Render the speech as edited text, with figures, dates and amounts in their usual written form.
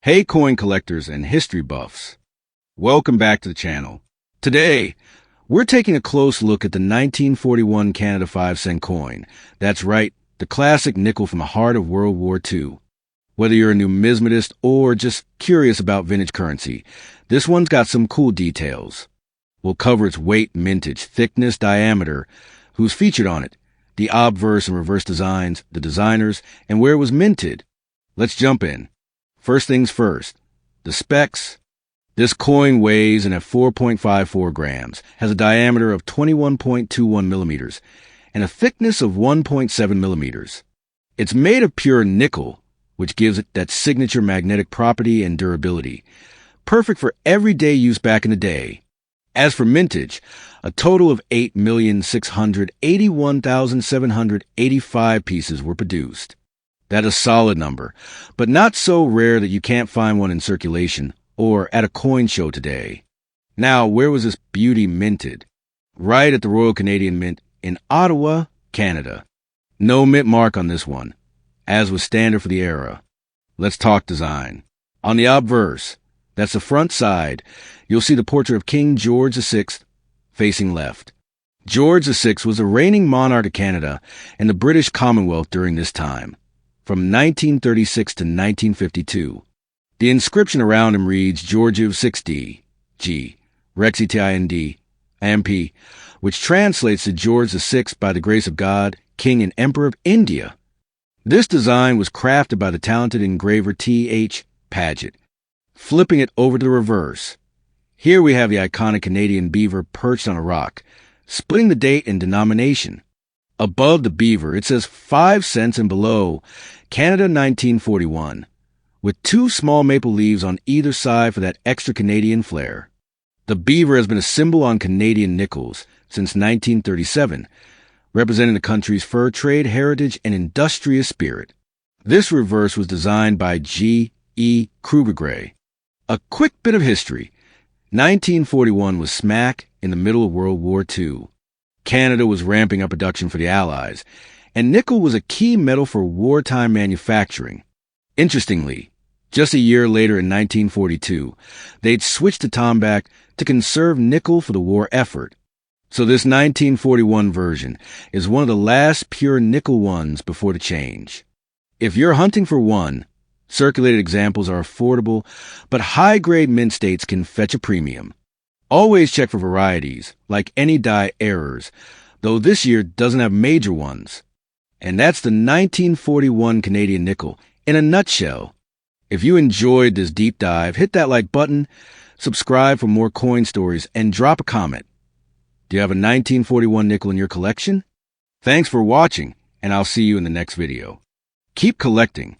Hey coin collectors and history buffs. Welcome back to the channel. Today, we're taking a close look at the 1941 Canada 5-cent coin. That's right, the classic nickel from the heart of World War II. Whether you're a numismatist or just curious about vintage currency, this one's got some cool details. We'll cover its weight, mintage, thickness, diameter, who's featured on it, the obverse and reverse designs, the designers, and where it was minted. Let's jump in. First things first, the specs. This coin weighs in at 4.54 grams, has a diameter of 21.21 millimeters, and a thickness of 1.7 millimeters. It's made of pure nickel, which gives it that signature magnetic property and durability, perfect for everyday use back in the day. As for mintage, a total of 8,681,785 pieces were produced. That is a solid number, but not so rare that you can't find one in circulation or at a coin show today. Now, where was this beauty minted? Right at the Royal Canadian Mint in Ottawa, Canada. No mint mark on this one, as was standard for the era. Let's talk design. On the obverse, that's the front side, you'll see the portrait of King George VI facing left. George VI was the reigning monarch of Canada and the British Commonwealth during this time, from 1936 to 1952. The inscription around him reads Georgiv 6D, G, Rexi Tind, MP, which translates to George VI by the grace of God, King and Emperor of India. This design was crafted by the talented engraver T.H. Paget. Flipping it over to the reverse, here we have the iconic Canadian beaver perched on a rock, splitting the date and denomination. Above the beaver, it says 5 cents and below, Canada 1941, with 2 small maple leaves on either side for that extra Canadian flair. The beaver has been a symbol on Canadian nickels since 1937, representing the country's fur trade, heritage, and industrious spirit. This reverse was designed by G.E. Kruger-Gray. A quick bit of history. 1941 was smack in the middle of World War II. Canada was ramping up production for the Allies, and nickel was a key metal for wartime manufacturing. Interestingly, just a year later in 1942, they'd switched to tombac to conserve nickel for the war effort. So this 1941 version is one of the last pure nickel ones before the change. If you're hunting for one, circulated examples are affordable, but high-grade mint states can fetch a premium. Always check for varieties, like any die errors, though this year doesn't have major ones. And that's the 1941 Canadian nickel in a nutshell. If you enjoyed this deep dive, hit that like button, subscribe for more coin stories, and drop a comment. Do you have a 1941 nickel in your collection? Thanks for watching, and I'll see you in the next video. Keep collecting.